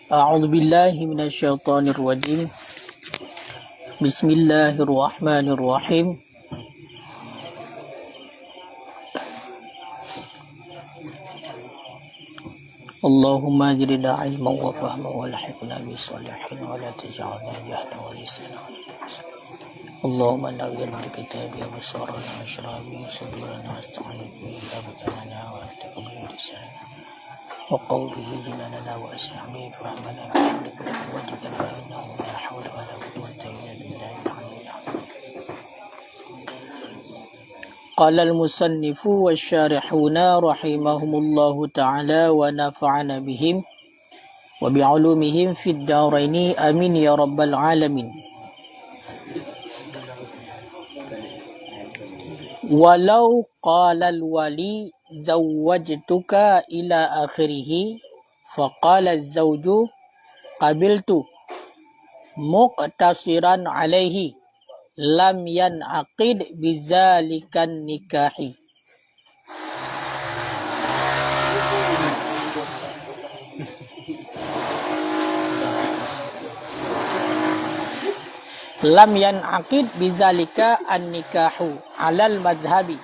أعوذ بالله من الشيطان الرجيم بسم الله الرحمن الرحيم اللهم زدنا علما وفهما والحقنا بالصالحين ولا تجعلنا جهلا ولسانا اللهم نور بكتابك أبصارنا واشرح به صدورنا واستعن به أبداننا والتقم بلساننا وقوله جناننا وأسرع به فهمنا بحولك وقوتك فإنه لا حول ولا قوة إلا بالله العلي العظيم. قال المصنف والشارحون رحمهم الله تعالى ونفعنا بهم وبعلومهم في الدارين آمين يا رب العالمين. Walau qalal wali zawwajtuka ila akhirih faqala az-zawju qabiltu muqtasiran alaihi lam yanaqid bizalikan nikahi. Lam yanaqid bizalika an-nikahu alal madhhabi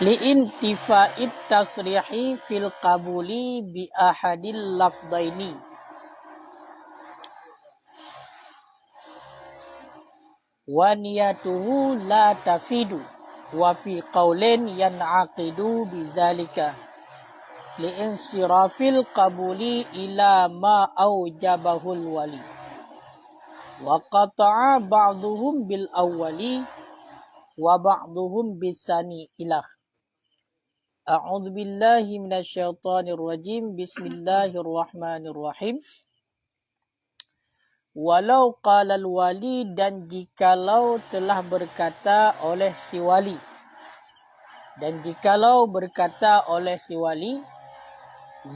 li'intifa'it tasrihi fil qabuli bi ahadil lafdaini wa niyatuhu la tafidu wa fi qawlin yan'aqidu bizalika li'insirafil qabuli ila ma aujabahul wali wa qata'a ba'duhum bil awwali wa ba'duhum bisani ilah. A'udzu billahi minasyaitonir rajim. Bismillahirrahmanirrahim. Walau qalal wali, dan jikalau telah berkata oleh si wali, dan jikalau berkata oleh si wali,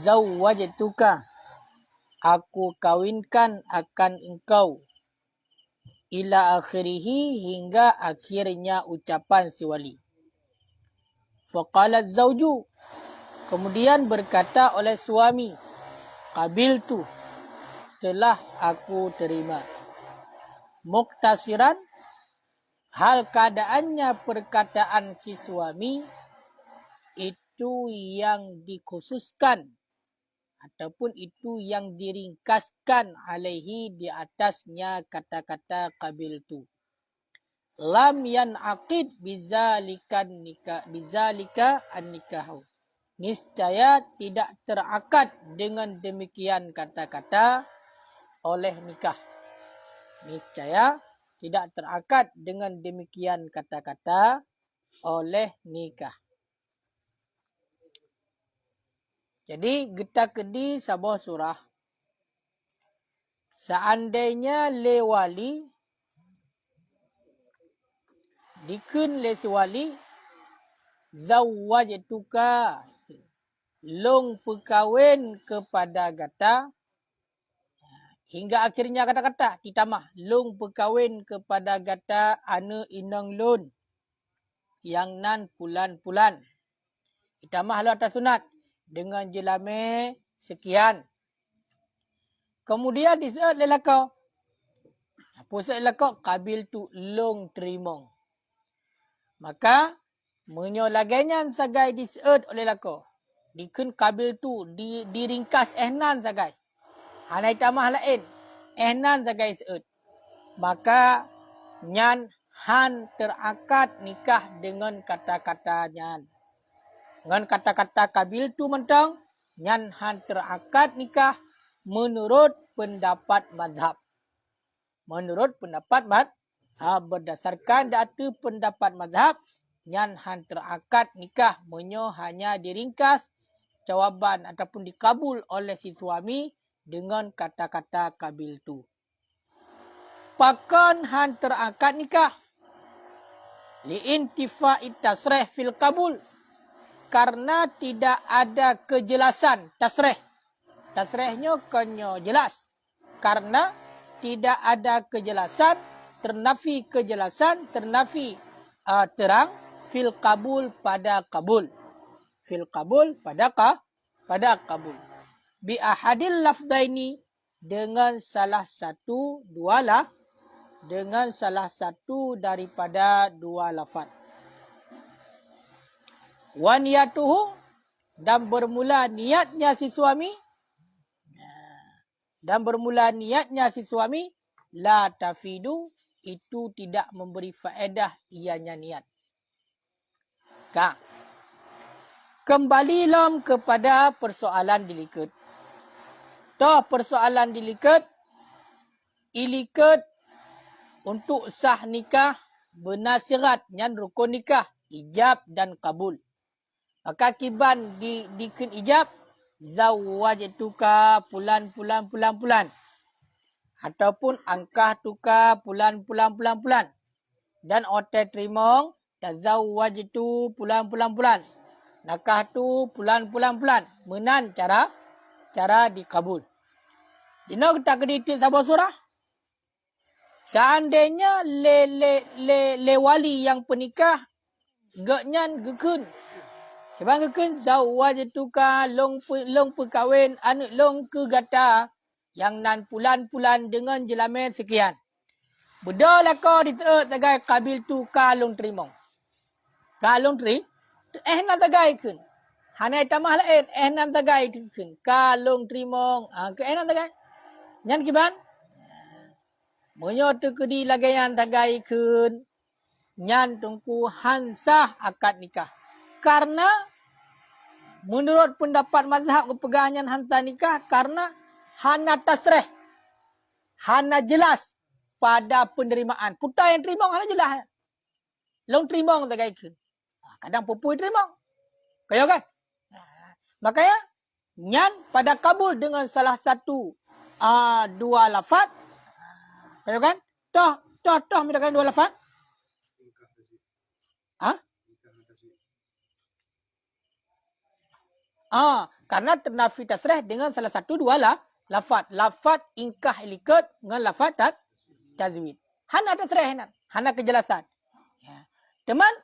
zawwajtuka, aku kawinkan akan engkau, ila akhirihi, hingga akhirnya ucapan si wali. Faqala az-zawju, kemudian berkata oleh suami, qabiltu, telah aku terima. Muqtasiran, hal keadaannya perkataan si suami itu yang dikhususkan ataupun itu yang diringkaskan alaihi, di atasnya kata-kata qabiltu. Lam yanaqid bizalika an-nikahu, niscaya tidak terakad dengan demikian kata-kata oleh nikah. Niscaya tidak terakad dengan demikian kata-kata oleh nikah. Jadi kita kedi sebuah surah. Seandainya le wali dikun le si wali, zawwajtuka, long perkawin kepada gata, hingga akhirnya kata-kata ditambah long perkawin kepada gata ane inang lon yang nan pulan-pulan. Ditambah lu atas sunat dengan jelame sekian. Kemudian disebut lelako. Pusat lelako kabil tu long terima. Maka menyolagainya sagai disebut oleh lelako. Dikun kabil tu diringkas ehnan sagai. Hanai tamah lain. Ehnan sagai disebut. Maka nyan han terakad nikah dengan kata-kata nyan. Dengan kata-kata kabil tu mentang, nyan han terakad nikah menurut pendapat mazhab. Menurut pendapat mazhab, berdasarkan data pendapat mazhab, nyan han terakad nikah menyo hanya diringkas jawaban ataupun dikabul oleh si suami dengan kata-kata kabil tu. Pakan han terakad nikah li'intifa'it tasrih fil kabul, karena tidak ada kejelasan tasrih. Tasrihnya konyo jelas. Karena tidak ada kejelasan, ternafi kejelasan, ternafi terang fil kabul pada kabul. Fil kabul pada kabul. bi ahadil lafdaini dengan salah satu daripada dua lafaz. Wa niyatuhu, dan bermula niatnya si suami la tafidu, itu tidak memberi faedah ianya niat. Kembali lom kepada persoalan diliket. Toh persoalan diliket, iliket untuk sah nikah bernasirat nyan rukun nikah, ijab dan kabul. Maka kiban diken ijab, zawwajtuka pulan. Ataupun angkah tuka pulan. Dan ote trimong, tazawwajtu pulan. Nakah tu pulan. Menan cara dikabul. Dino kita keditik sabar surah. Seandainya le wali yang penikah geknyan gekun. Sebab gekun zawwajtuka long perkahwin anu long ke gata yang nan pulan dengan jelamen sekian. Bedah lah kau diteut tagai kabil tu kalung trimong. Kalung tri nan tagai kun. Hanai tamah lain nan tagai kun. Kalung trimong. Ke nan tagai. Nyan kiban? Menyo tu kedi lagayan tagai kun. Nyan tungku hansah akad nikah. Karena menurut pendapat mazhab kepegangan hansah nikah, karena hana tasreh, hana jelas pada penerimaan. Putai yang terimong hana jelas. Long terimong tagai kun. Kadang pupui terimong. Kaya kan? Makanya nyan pada kabul dengan salah satu dua lafaz. Kaya kan? Toh menggunakan dua lafaz. Karena ternafi tasrih dengan salah satu dua lafaz. Lafaz ingkah ilikat dengan lafaz tazwid. Hana tasrih hana kejelasan. Teman,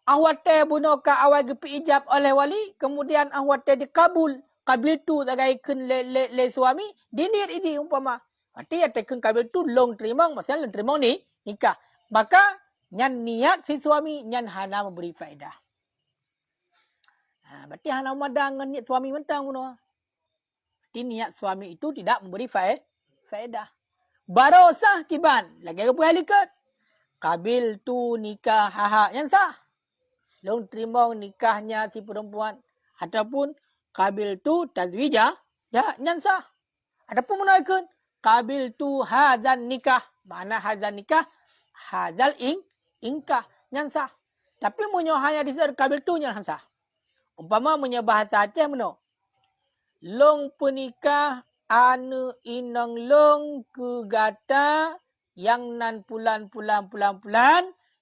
awate bunoka awal gepi ijab oleh wali, kemudian awate dikabul. Kabil tu tagai kun le suami, dinir ini umpama. Berarti ya tekun kabil tu long terimong, maksudnya long terimong ni nikah. Maka nyan niat si suami nyan hana memberi faedah. Berarti hana madang dengan niat suami mentang buno. Berarti niat suami itu tidak memberi faedah. Baru sah kiban, lagi apa halikat? Kabil tu nikah haha yang sah. Long terimong nikahnya si perempuan, ataupun kabil tu tazwijah, ya yang sah. Adapun menaikkan kabil tu hazan nikah, mana hazan nikah, hazal ingkah yang sah. Tapi munyo hanya disebut kabil tu yang sah. Umpama munyo bahasa Aceh meno. Long penikah anu inang long ke gata yang nan pulan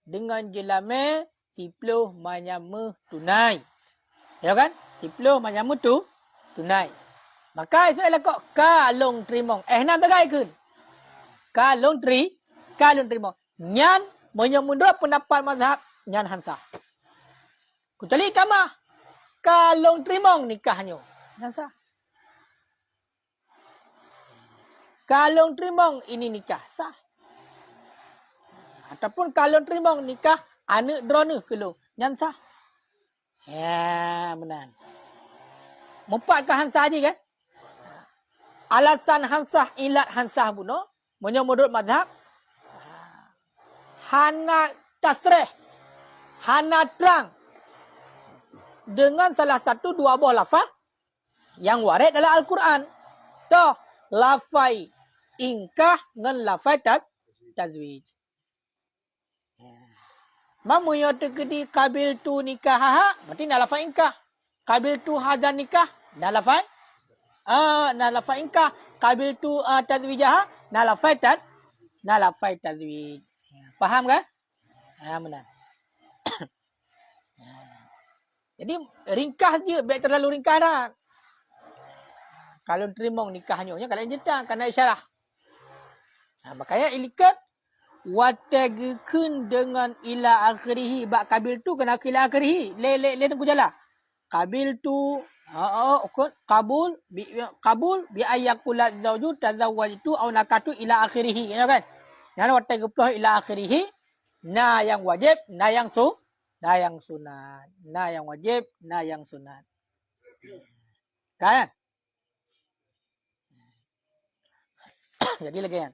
dengan jelame sipluh manyamuh tunai. Ya kan? Sipluh manyamuh tu tunai. Maka saya kok kalung trimong. Nan tagai kun. Kalung trimong. Nyan menyemundur pendapat mazhab nyan hansah. Kecuali kamah. Kalung trimong nikahnya. Nyan sah. Kalung trimong ini nikah sah. Ataupun kalung trimong nikah anak drone kelong. Nyan sah. Ya, benar. Mempat ke hansah je kan? Alasan hansah, ilat hansah buno, menurut mazhab, hana tasrih, hana terang dengan salah satu dua buah lafaz yang warid dalam Al-Quran. Toh, lafai ingkah dengan lafai tazwij. Mamu yo tekedi kabil tu nikah berarti na lafai ingkah. Kabil tu hazan nikah na lafai na lafai ingkah. Kabil tu tazwijah na lafai tazwij. Faham kan? Benar. Jadi ringkas je, baik terlalu ringkas dah. Kalau terimong nikahnya, kalau jetang kena isyarah. Makanya ilikat watagkun dengan ila akhirih, bak kabil tu kena ila akhirih. Le tunggu jala. Kabil tu Kabul bi ayyakulat zawju tazawwajtu aw nakatu ila akhirih, ya kan? Yang watai geploh ila akhirih, na yang wajib, na yang sunat. Na yang wajib, na yang sunat. Kan? Jadi lagi kan?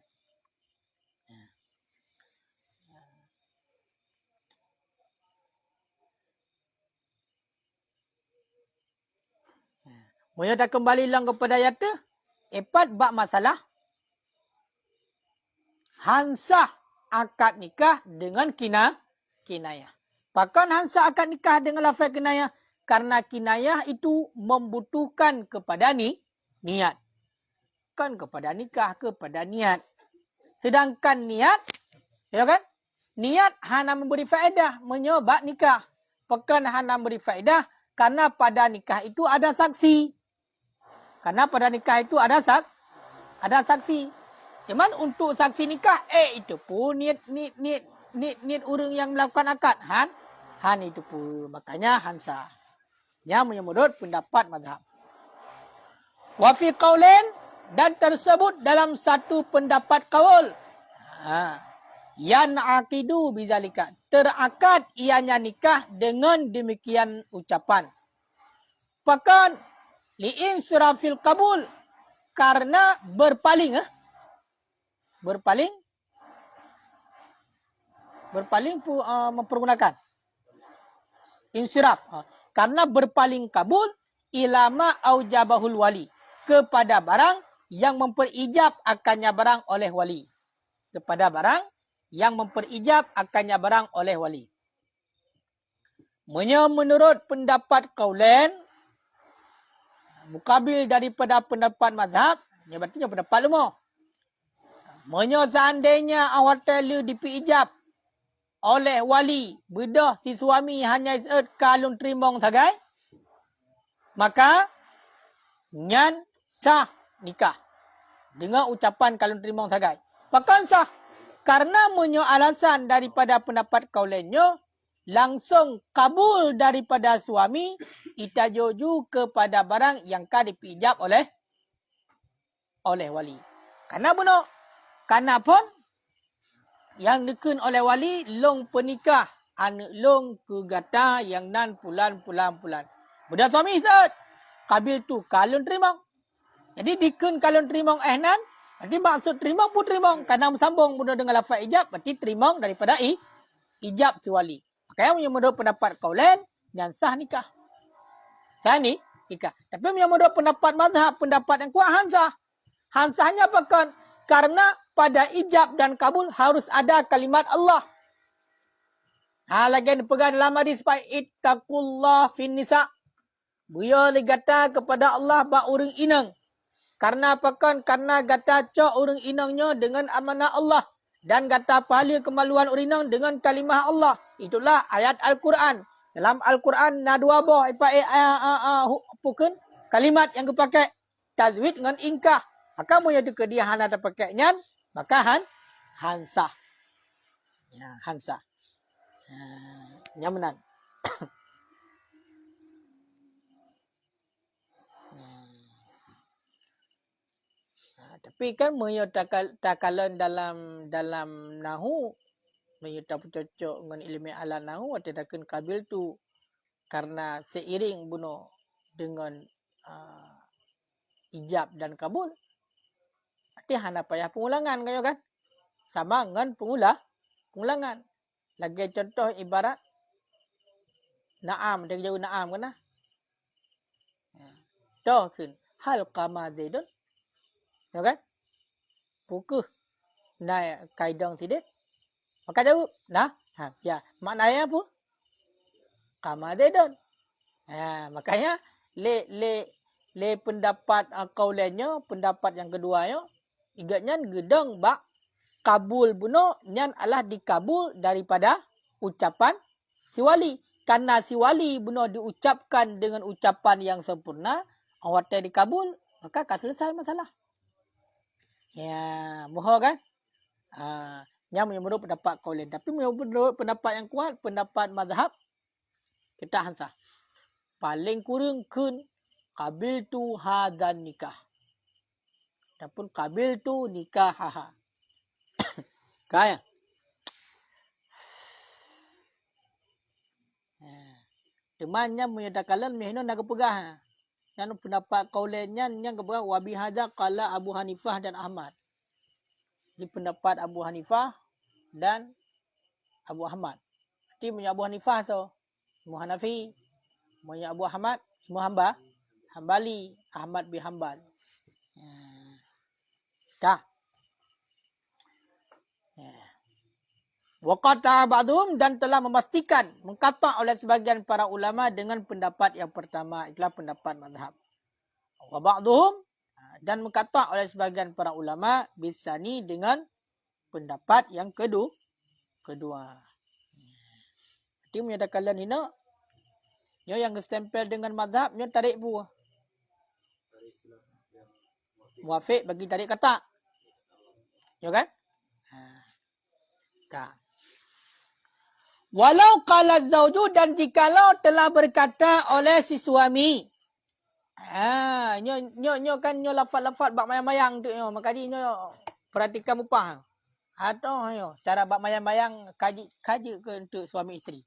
Mula dah kembali lang kepada ayat tu, epat bab masalah hansah akad nikah dengan kinayah. Pakan hansah akad nikah dengan lafaz kinayah karena kinayah itu membutuhkan kepada niat. Kan kepada nikah, kepada niat. Sedangkan niat, ya kan? Niat hanya memberi faedah menyebab nikah. Pakan hanya memberi faedah karena pada nikah itu ada saksi. Karena pada nikah itu ada saksi. Cuman untuk saksi nikah, itu pun niat orang yang melakukan akad. Han itu pun. Makanya hansah. Yang menurut pendapat mazhab. Wa fi qaulin, dan tersebut dalam satu pendapat kaul. Yan aqidu bizalika. Terakad ianya nikah dengan demikian ucapan. Pakan li'insirafil kabul, karena berpaling mempergunakan insiraf, karena berpaling kabul ilama aujabahul wali, kepada barang yang memperijab akannya barang oleh wali, kepada barang yang memperijab akannya barang oleh wali. Menurut pendapat kaulain, mukabil daripada pendapat mazhab, berarti pendapat lumah. Seandainya awak telu dipiijab oleh wali, bedah si suami hanya kalun terimong sagai, maka nyan sah nikah dengan ucapan kalun terimong sagai. Bahkan sah karena alasan daripada pendapat kaulenyo langsung kabul daripada suami itajoju kepada barang yang ka dipijab oleh wali. Karena buno, karena pun yang nekun oleh wali long penikah anak long kegata yang nan pulan. Budak suami saat kabil tu kalun terimong. Jadi dikun kalun terimong nan, jadi maksud terimong pun terimong karena sambung budak dengan lafaz ijab, berarti terimong daripada ijab si wali. Makanya menurut pendapat kaulen yang sah nikah. Sah nikah. Tapi menurut pendapat mazhab, pendapat yang kuat hansah. Hansahnya bahkan karena pada ijab dan kabul harus ada kalimat Allah. Lagi dipegang dalam hadis supaya ittaqullah fin nisa. Buya ligata kepada Allah ba urang inang. Karena apakan? Karena gata cok urang inangnya dengan amanah Allah. Dan gata pahala kemaluan urinang dengan kalimah Allah. Itulah ayat Al-Quran. Dalam Al-Quran na dua boh pukun kalimat yang dipakai tajwid dengan ingkah. Maka mu yadu ke dia hana ada pakai nyan, maka hansah. Ya, hansah. Nyamanan. Tapi kan takalan dalam nahu menyuta cocok dengan ilmu ala nahu atau takkan kabil tu karena seiring buno dengan ijab dan kabul. Arti hana payah pengulangan kayo kan? Sama dengan pengulangan. Lagi contoh ibarat na'am, dari jauh na'am kan? Toh kun hal qama zaidun. Ya kan? Pukuh na kaidang sidik. Maka jawab, nah, ya. Maknanya apa? Qama zaidun. Makanya le pendapat kaulannya, pendapat yang keduanya, igatnya gedang bak kabul buno nyan alah dikabul daripada ucapan si wali. Karena si wali buno diucapkan dengan ucapan yang sempurna, awatnya dikabul, maka akan selesai masalah. Ya, mohon kan? Yang menurut pendapat kaulan. Tapi menurut pendapat yang kuat, pendapat mazhab, kita hansah. Paling kurang kun qabiltu hadzan nikah. Ataupun qabiltu nikahaha. Kaya. Temannya menyatakan mehno nak pegah. Yang pendapat kaulennya yang kepegang wa bihadza qala Abu Hanifah dan Ahmad. Di pendapat Abu Hanifah dan Abu Ahmad. Jadi punya Abu Hanifah so, Imam Hanafi, punya Abu Ahmad, Imam Hambali, Ahmad bin Hambal. Dah. Waqata ba'dhum dan telah memastikan mengkata oleh sebagian para ulama dengan pendapat yang pertama, itulah pendapat mazhab. Wa ba'dhum dan mengkata oleh sebagian para ulama bisani dengan pendapat yang kedua. Jadi menyatakan kalian ini nyo yang stempel dengan mazhab nyo tarik buah. Muafiq bagi tarik kata. Ya kan? Tak. Walau qala zauju dan jikalau telah berkata oleh si suami. Nyo kan nyo lafaz-lafaz bab mayang-mayang tu nyo. Maka nyo perhatikan mupah. Atau nyo cara bab mayang-mayang kaji ke untuk suami isteri.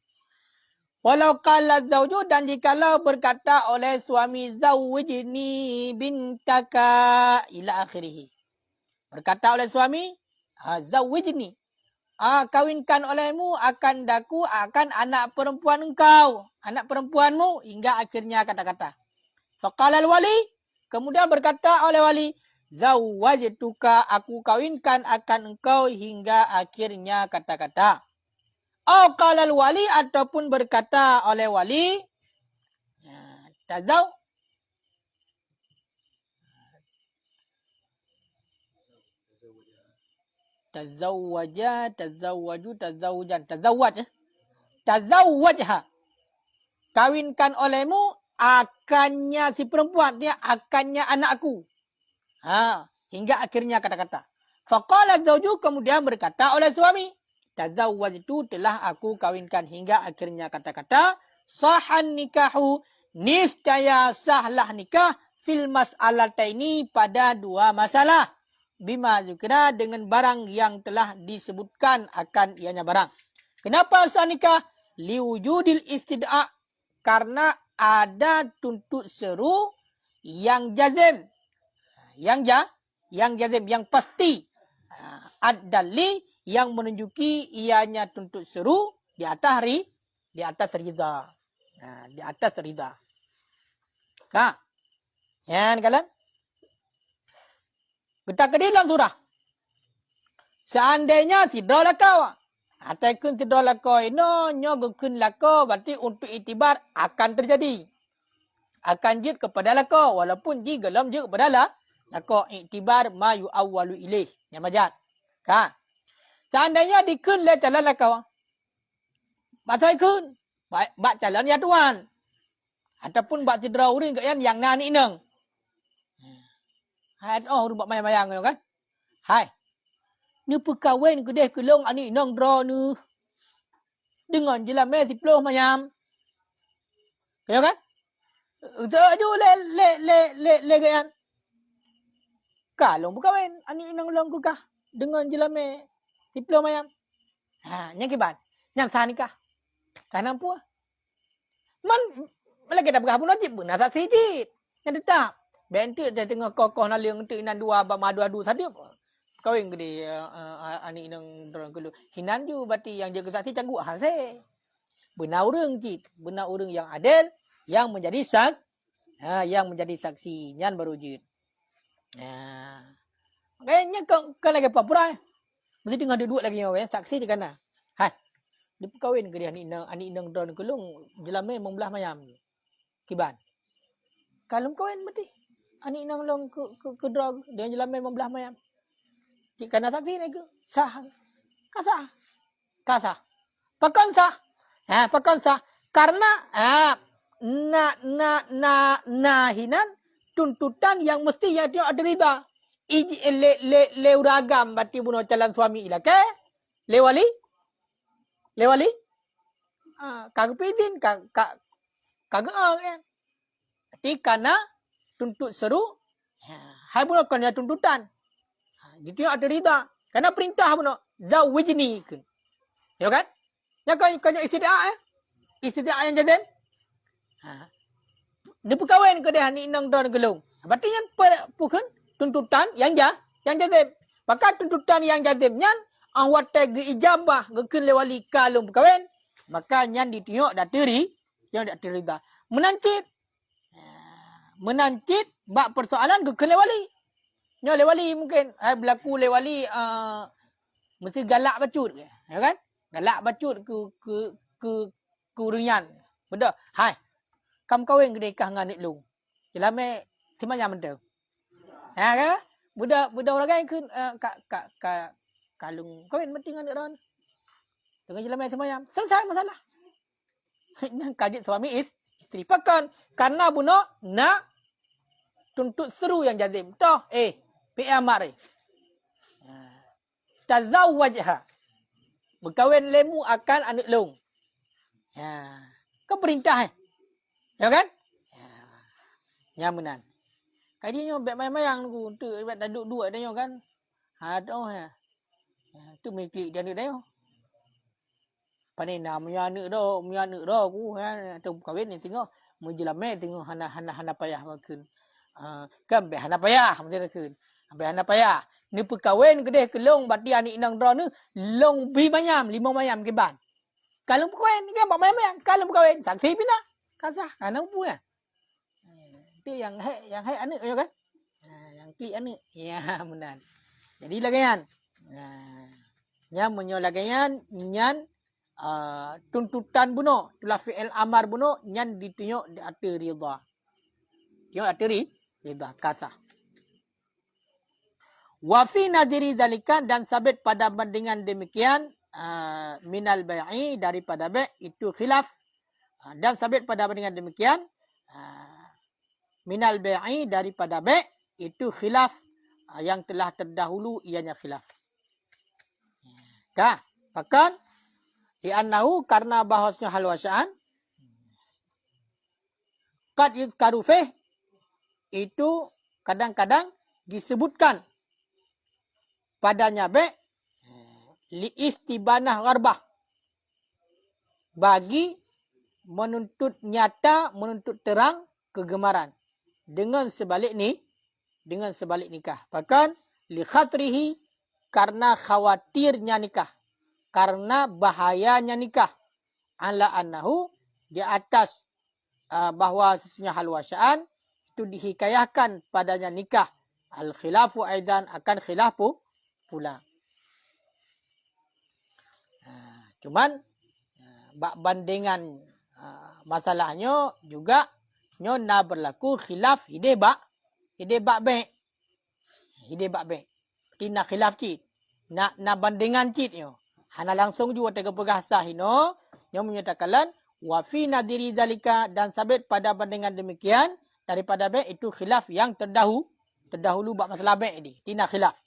Walau qala zauju dan jikalau berkata oleh suami zawwijni bintaka ila akhirih. Berkata oleh suami zawwijni, kawinkan olehmu akan daku akan anak perempuan engkau, anak perempuanmu hingga akhirnya kata-kata. Faqala al-wali, kemudian berkata oleh wali, zawwajtuka, aku kawinkan akan engkau hingga akhirnya kata-kata. Au qala al-wali, ataupun berkata oleh wali, tazawwaja, tazawwaju, tazawujan, tazawwajha. Kawinkan olehmu akannya si perempuan, dia akannya anakku. Hingga akhirnya kata-kata. Faqala zauju, kemudian berkata oleh suami, tazawwajtu, telah aku kawinkan hingga akhirnya kata-kata. Sahan nikahu, niscaya sahlah nikah fil mas'alataini pada dua masalah. Bima zukira, dengan barang yang telah disebutkan akan ianya barang. Kenapa sah nikah? Liwujudil istid'a, karena ada tuntut seru yang jazim. Yang jazim, yang pasti. Ad-dali, yang menunjuki ianya tuntut seru di atas ridha. Di atas ridha. Ya, kalian? Kita kedilang surah. Seandainya sidra lakau. Ataikun sidra lakau ino nyogokun lakau, berarti untuk itibar akan terjadi. Akan jid kepada lakau. Walaupun jid gelam jid kepada lakau. Itibar ma yu'awwalu ilaih. Yang majad. Seandainya dikun le calon lakau. Baca ikun. Bak calon ya tuan. Ataupun bak sidra uring yang nani ineng. Hai, rumah mayang-mayang kan? Hai. Ni perkahwin kedai kelong ani nang dra ni. Dengan jelas me 10 mayam. Ya kan? Ju le kan. Kalau berkahwin ani nang long kah? Dengan jelas me 10 mayam. Yang kiban. Yang sah nikah. Kan apa? Lagi dah berkah pun wajib benar tak sijit. Yang tetap. Bentuk dia tengah kokoh naliang untuk inan dua madu-adu sadia. Kawin gede ani nang dorang kelu. Hinan ju berarti yang jaga saksi canggu hase. Benar urang cit, benar urang yang adil yang menjadi yang menjadi saksi nyan baru jid. Kayaknya kau lagi papura. Mesti tengah duduk lagi yang saksi di kana. Hai. Di kawin gede ani nang dorang kelu jelame membelah mayam. Kiban. Kalau kawin mati ani nang long ke drog dengan jelame membelah mayam. Jika nak saksi ni ke sah. Kasah. Pakan sah. Pakan sah. Karena nahinan tuntutan yang mesti yang dia ada rida. Le uragam berarti bunuh calon suami ilah ke? Le wali? Kagak izin kagak kan. Berarti karena tuntut seru, hai pun kena tuntutan. Gitu ada rida. Karena perintah pun zawijni kan. Ya kan? Ya kan istidak istidak yang jazim. Dia perkahwin ke dia ni nang don gelung. Berarti yang bukan tuntutan yang jazim. Maka tuntutan yang jazim nyan awat ge ijabah ge wali kalung perkahwin. Maka nyan ditiok dak teri, yang dak terida. Menancit bak persoalan ge wali. Nyo le wali mungkin berlaku le wali mesti galak bacut ke. Ya kan? Galak bacut ke urian. Betul. Hai. Kam kawin gede kah ngan nik lung. Jelame semayam mendeu. Ha kan? Budak orang lain ke kalung kawin mesti ngan nik ron. Dengan jelame semayam. Selesai masalah. Yang kadit suami isteri pakan karena buno nak tuntut seru yang jazim. Toh pi'amari. Tazawwajha. Berkahwin lemu akan anak long. Kau perintah ya kan? Nyamanan. Kadinya bet mayang ku untuk bet duduk dua dah kan. Aduh ya. Tu miklik dia ni dah. Panina punya anak dah ku tu kahwin ni tengok menjelame tengok hana payah makan. Kan bet hana payah macam tu. Bet hana payah. Ni perkahwin kedeh kelong bati anik nang dra ni long bi mayam 5 mayam ke ban. Kalau perkahwin kan 4 mayam kalau perkahwin saksi pina. Kasah anak pu ya. Itu yang hai anak ya kan? Yang klik anak. Ya benar. Jadi lagayan. Nya menyo lagayan nyan tuntutan buno, tulah fi'il amar buno nyan ditunjuk di atas ridha. Tengok atas ridha kasah. Wa fi nadiri zalika dan sabit pada bandingan demikian minal bai'i daripada bai' itu khilaf. Dan sabit pada bandingan demikian minal bai'i daripada bai' itu khilaf yang telah terdahulu ianya khilaf. Kah? Bahkan li'annahu karena bahasnya hal wasya'an qad yuzkaru fih itu kadang-kadang disebutkan padanya bai' liistibanah gharbah bagi menuntut nyata, menuntut terang kegemaran. Dengan sebalik nikah. Bahkan li khatrihi karena khawatirnya nikah. Karena bahayanya nikah. Ala annahu di atas bahawa sesungguhnya hal wasya'an itu dihikayahkan padanya nikah. Al khilafu aidan akan khilafu pula. Cuman bandingan masalahnya juga nyo na berlaku khilaf hideh bak bai. Tina khilaf cit. Na bandingan cit nyo. Hana langsung juga tega pergahsah ino nyo menyatakan wa fi nadiri zalika dan sabit pada bandingan demikian daripada bai itu khilaf yang terdahulu bak masalah bai ni. Tina khilaf.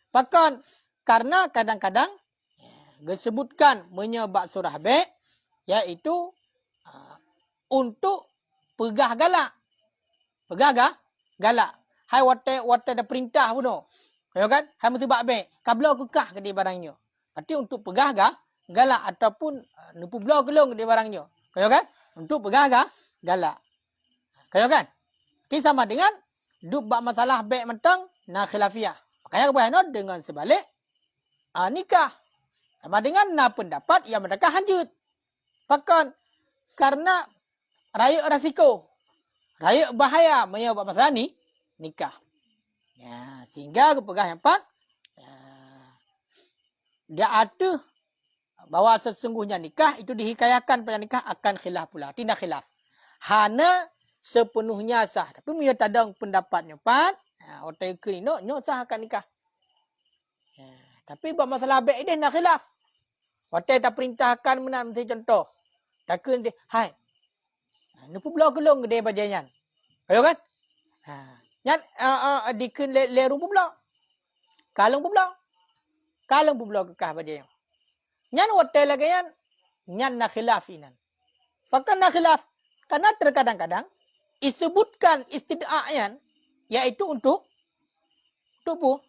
Bahkan karena kadang-kadang disebutkan menyebab surah bai iaitu untuk pegah galak. Galak. Hai wate ada perintah pun. Ya kan? Hai mesti bak bai. Kabla kekah ke dia barangnya. Berarti untuk pegah galak ataupun nupu belah kelong ke dia barangnya. Ya kan? Untuk pegah galak. Ya kan? Ini sama dengan duk bak masalah bai mentang na khilafiyah. Makanya kebahagiaan dengan sebalik nikah. Sama dengan na pendapat yang mereka hanjut. Bahkan karena raya resiko. Raya bahaya menyebab masalah nikah. Ya, sehingga kepegah yang empat dia ada bahawa sesungguhnya nikah itu dihikayakan pada nikah akan khilaf pula. Tidak khilaf. Hana sepenuhnya sah. Tapi dia tak ada pendapatnya empat. Otak ke ni nyo sah akan nikah. Tapi buat masalah baik dia nak khilaf. Otak tak perintahkan menang mesti contoh. Takkan dia, hai. Nupu belah kelong gede bajanyan. Ayo kan? Nyan dikun le rupu belah. Kalung belah. Kalung belah kekah bajanyan. Nyan otak lagi nyan nak khilaf inan. Bahkan nak khilaf karena terkadang-kadang disebutkan istida'an, iaitu untuk apa?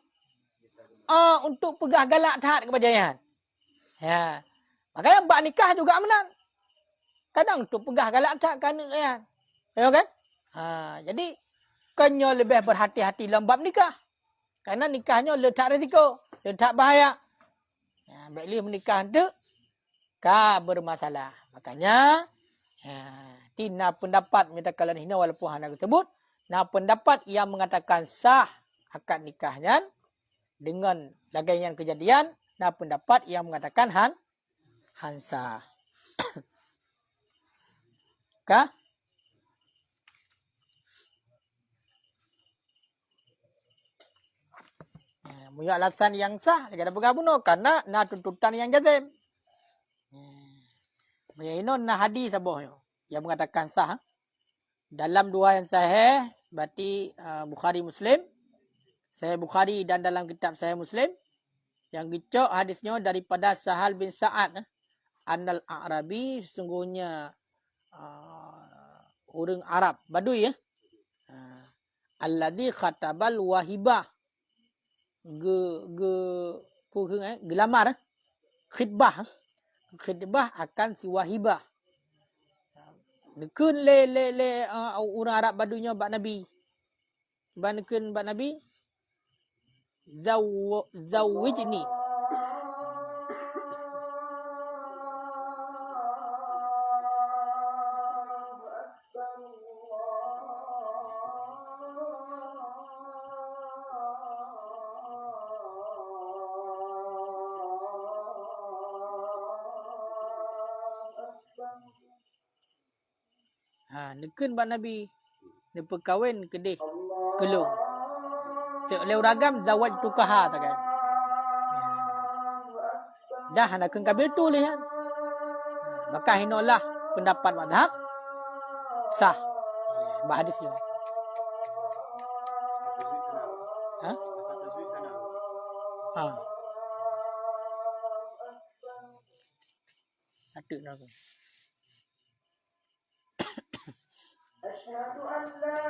Untuk pegah galak taat kepercayaan. Ya. Makanya bab nikah juga benar. Kadang untuk pegah galak taat kerana kepercayaan. Ya kan? Jadi kena lebih berhati-hati dalam bab nikah. Kerana nikahnya letak risiko, letak bahaya. Baiklah menikah itu bermasalah. Makanya tina pendapat menyatakan hina walaupun hana tersebut, nah pendapat yang mengatakan sah akad nikahnya dengan lagaian kejadian, nah pendapat yang mengatakan sah. Kah? Punya alasan yang sah, dia kata bergabung karena na tuntutan yang jazim. Ini na hadis sabah yang mengatakan sah. Dalam dua yang sahih, berarti Bukhari Muslim. Sahih Bukhari dan dalam kitab Sahih Muslim. Yang gicok hadisnya daripada Sahal bin Sa'ad. Annal Arabi, sesungguhnya orang Arab, Badui alladhi khatabal wahibah. Gelamar. Khidbah akan si wahibah. Nekun orang Arab Baduinya bak Nabi. Nekun bak Nabi. Zawijni. Nekun bak Nabi. Dia perkahwin kedih kelung. Seoleh ragam zawaj tukaha tak kan. Dah nak kabil tu lihat. Maka hinolah pendapat mazhab sah. Bak hadis ni. Satu nak. Asyhadu an la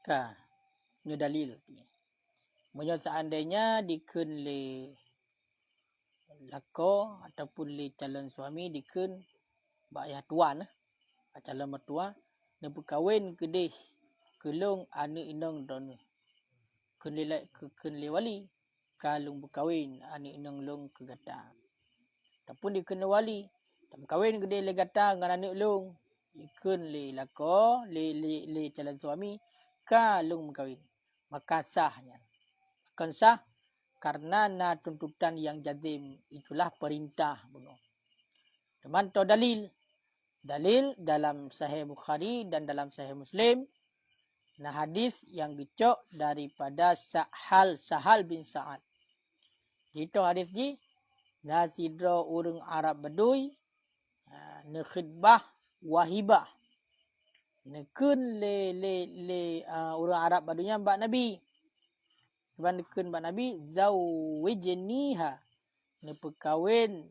Ka, nya dalil. Menyo seandainya dikeun le lako ataupun le calon suami dikeun ba ayah tuan calon mertua ne berkahwin kedih kelong anu inong don keun le wali kalung berkahwin anu inong long ke gata ataupun dikeun wali tak berkahwin kedih le gata ngan anu long dikeun le lako le calon suami kalung berkahwin maka sahnya akan sah karena na tuntutan yang jazim itulah perintah bunuh. Teman to dalil dalam Sahih Bukhari dan dalam Sahih Muslim nah hadis yang dicok daripada Sahal bin Sa'ad. Itu hadis ni nasidro urang Arab Badui ne khidbah wahibah. Ne keun le urang Arab Baduinya mbak Nabi. Tuan dikeun mbak Nabi zawijniha ne perkawin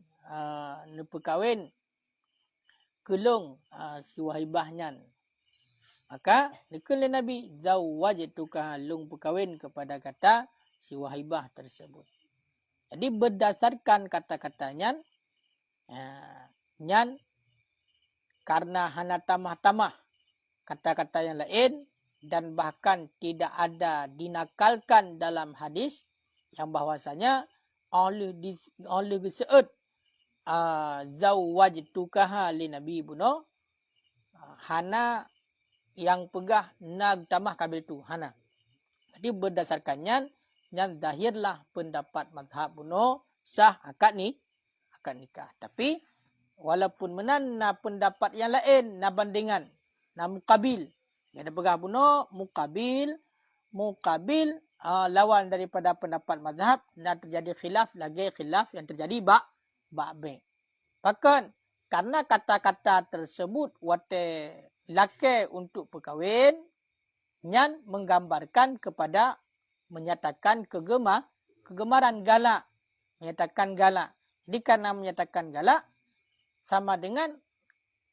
kelong si wahibahnya. Maka dikeun le Nabi zawajtuka lung perkawin kepada kata si wahibah tersebut. Jadi berdasarkan kata-katanya nyan karena hana tamah-tamah kata-kata yang lain dan bahkan tidak ada dinakalkan dalam hadis yang bahwasanya oleh disebut zawajtukaha li Nabi buno hana yang pegah nag tamah kabil tu hana. Jadi berdasarkannya yang zahirlah pendapat mazhab buno sah akad nikah. Tapi walaupun menan na pendapat yang lain na bandingan na muqabil yang pegah buno muqabil lawan daripada pendapat mazhab dan terjadi khilaf yang terjadi ba'be. Bahkan karena kata-kata tersebut wate laki untuk perkahwin nyan menggambarkan kepada menyatakan kegemaran galak, menyatakan galak. Jadi karena menyatakan galak sama dengan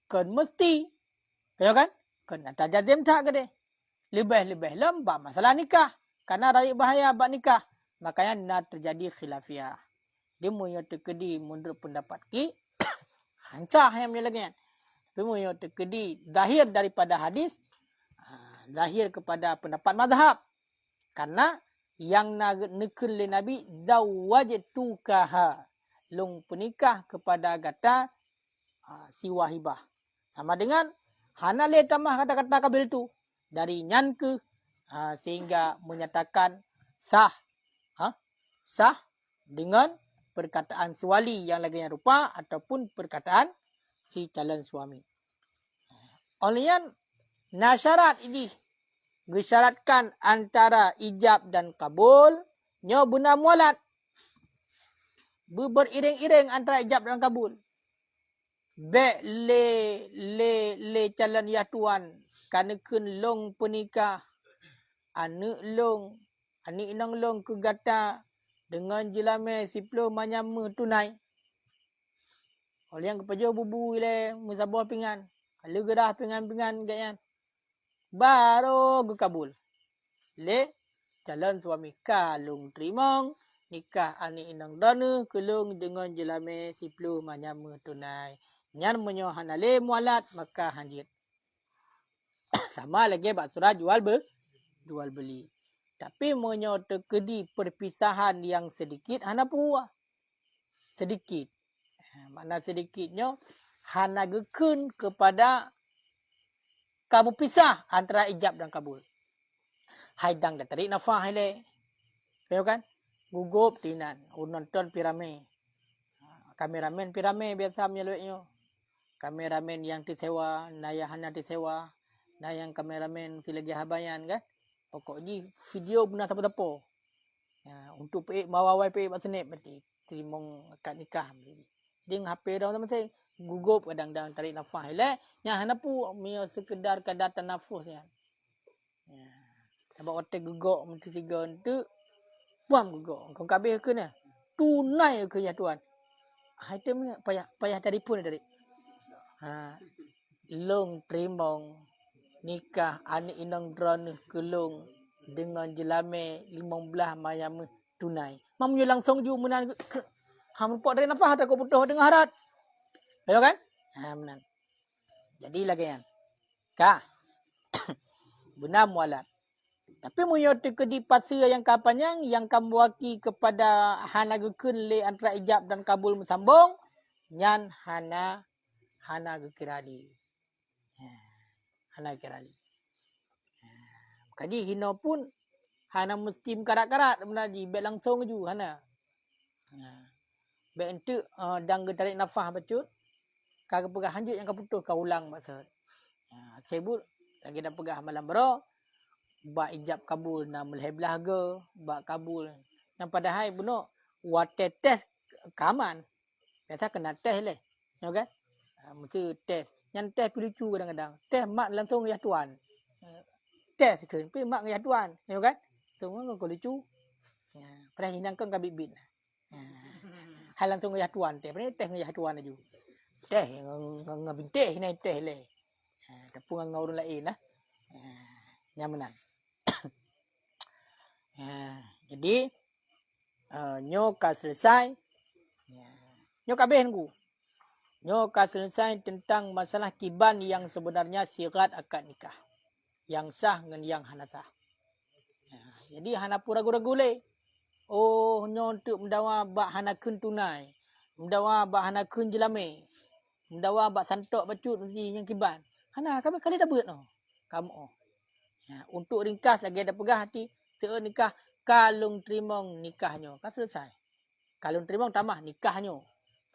kan mesti, ya kan? Kan ada jazim tak ke deh? Lebih lembab masalah nikah. Karena raya bahaya bab nikah. Makanya nak terjadi khilafiyah. Dia punya terkedi menurut pendapat ki. Hansah yang menyelagian. Dia punya terkedi zahir daripada hadis. Zahir kepada pendapat madhab. Karena yang nekun le Nabi zawajtukaha. Long penikah kepada kata si wahibah. Sama dengan hana le tamah kata-kata kabil tu. Dari nyan ke sehingga menyatakan sah dengan perkataan si wali yang lagi rupa ataupun perkataan si calon suami. Olehnya nasyarat ini disyaratkan antara ijab dan kabul nyo bena mualat. Beriring-iring antara ijab dan kabul. Bek le calon ya tuan kana keun long penikah anu inang long ke gata dengan jelame siplo manyama tunai. Oleh yang kepajo bubu le musabah pingan. Kalau gerah pingan-pingan gaya. Baru gekabul. Le calon suami kalung terimong nikah ani inang dana kelung dengan jelame siplo manyama tunai. Nyan menyo hanale mualat maka hanjit. Sama lagi bab surah jual beli. Tapi menyo terkedi perpisahan yang sedikit hana puah. Sedikit. Makna sedikitnya hana gekun kepada kamu pisah antara ijab dan kabul. Haidang dah tarik nafah le. Tahu kan? Gugup tinan. Nonton pirame. Kameramen pirame biasa menyeluknya. Kameramen yang disewa, nayahana disewa. Nah yang kameramen si lagi habayan kan. Pokoknya video benar apa-apa. Ya, untuk mawawai senip berarti. Terimong akad nikah. Dia HP dah sama saya. Gugup kadang-kadang tarik nafas. Yang hana pun sekedar kadar nafas. Ya. Sebab otak guguk mesti siga tu. Buam guguk. Kau kabeh ke ni? Tunai ke ya tuan? Item payah telefon tadi. Long terimong nikah anak inang drone kelong dengan jelame 15 mayam tunai. Mamnya langsung ju menan ham pok dari nafah tak butuh dengan harat. Ayo kan? Ha menan. Jadi lagi kan. Ka. Benar mualat. Tapi munyo tekedi pasir yang kapanjang yang kambuaki kepada hana gekun le antara ijab dan kabul mesambung nyan hana gekirali. Hana gekirali. Kadi hino pun hana mesti karat-karat menaji be langsung ju hana. Be ente dang tarik nafah bacut kagak pegah hanjut yang kaputuh ka ulang maksud. Sebut lagi dah pegah malam bro. Ba ijab kabul na mulai belaga, ba kabul. Yang padahal buno wate test kaman. Biasa kena test le. Ya kan? Mesti test. Yang test lucu kadang-kadang. Test mak langsung ya tuan. Test ke pi mak ya tuan. Ya kan? Semua kau lucu. Ya, pernah hinang kan kabibin. Hal langsung ya tuan teh. Pernah test ya tuan aju. Teh ngabin teh ni teh le. Tapi ngau orang lain lah. Nyamanan. Jadi nyo ka selesai. Nyo kabehan ku. Nyo ka selesai tentang masalah kiban yang sebenarnya sirat akad nikah. Yang sah dengan yang hana sah. Jadi hana pura ragu-ragu le. Oh nyo untuk mendawa bak hana kun tunai. Mendawa bak hana kun jelame. Mendawa bak santok bacut mesti yang kiban. Hana kali dah buat no. Kamu. Untuk ringkas lagi ada pegah hati. Seorang nikah kalung terimong nikahnya. Kan selesai. Kalung terimong tambah nikahnya.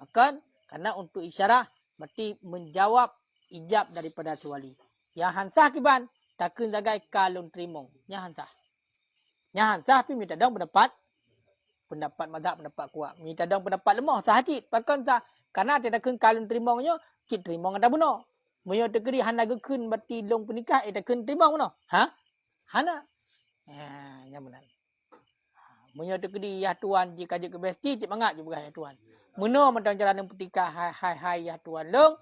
Bahkan karena untuk isyarah berarti menjawab ijab daripada suwali. Yang hansah kiban takkan zagai kalung terimong. Yang hansah. Yang hansah tapi minta dong pendapat mazhab pendapat kuat. Minta dong pendapat lemah sah hati. Bahkan sah karena tidak kun kalung terimongnya kit terimong ada buno. Moyo tegeri hana gekun berarti long penikah takkan terimong buno. Ha? Hana. Yang benar. Munyo tegedi ya tuan jika je ke besti cik mangat je ya tuan. Meno mentang jalan penikah hai ya tuan long.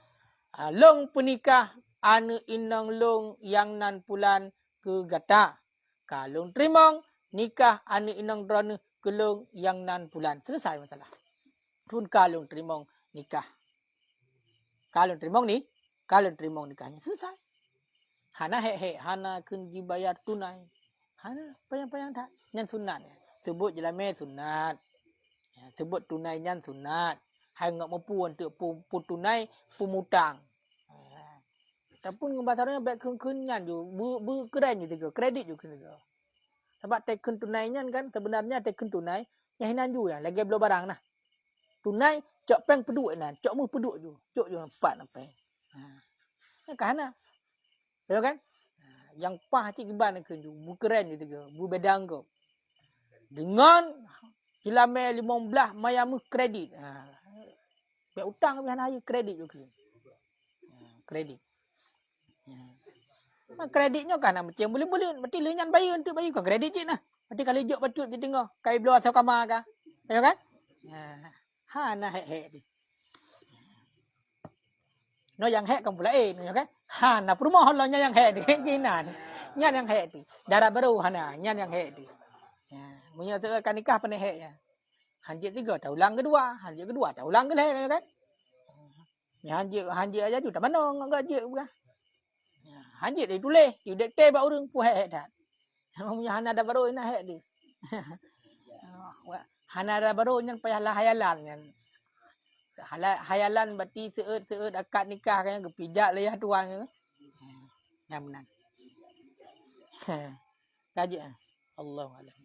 Long penikah anu inang long yang nan pulan ke gata. Kalung terimong nikah anu inang drone ke long yang nan pulan. Selesai masalah. Tun kalung terimong nikah. Kalung terimong ni, kalung terimong nikahnya selesai. Hana hana kun dibayar tunai. Hana payang-payang tak. Nyan sunat. Sebut jelame sunat. Sebut tunai nyan sunat. Hai ngak mampu untuk pu tunai pemutang. Tapi bahasanya baik kun nyan ju. Bu keren ju juga. Kredit ju juga. Sebab tekun tunai nyan kan. Sebenarnya tekun tunai. Yang hinan ju ya. Lagi belum barang nah. Tunai cok peng peduk nan. Cok mu peduk ju. Cok ju empat nampai. Kahana. Ya kan? Yang pah cik kiban ke ju. Bu keren juga. Bu bedang ke. Dengan jelame 15 mayam kredit. Biar utang biar hari kredit juga. Kredit. Kreditnya kan macam boleh-boleh. Berarti lenyan bayar untuk bayar kan kredit cik nah. Berarti kalau jok patut di tengah. Kai belah atau kamar kah. Ya kan? Ha nah hek ni. No yang hek kan pula ya kan? Ha nah perumahan lo yang hek ni. Kinan. Nyan yang hek ni. Darah baru hana. Nyan yang hek ni. Menyelesaikan nikah pada heknya. Hanjit 3 dah ulang kedua, hanjit kedua dah ulang ke ya kan? Hanjit aja tu tak mana ngak je bukan. Hanjit dia tulis, dia dikte ba urang pu hek dah. Punya hana dah baru ina hek di. Hana dah baru nyan payahlah hayalan nyan. Hayalan berarti seut akad nikah kan kepijak leyah tuan ke. Yang benar. Kaji Allah alam.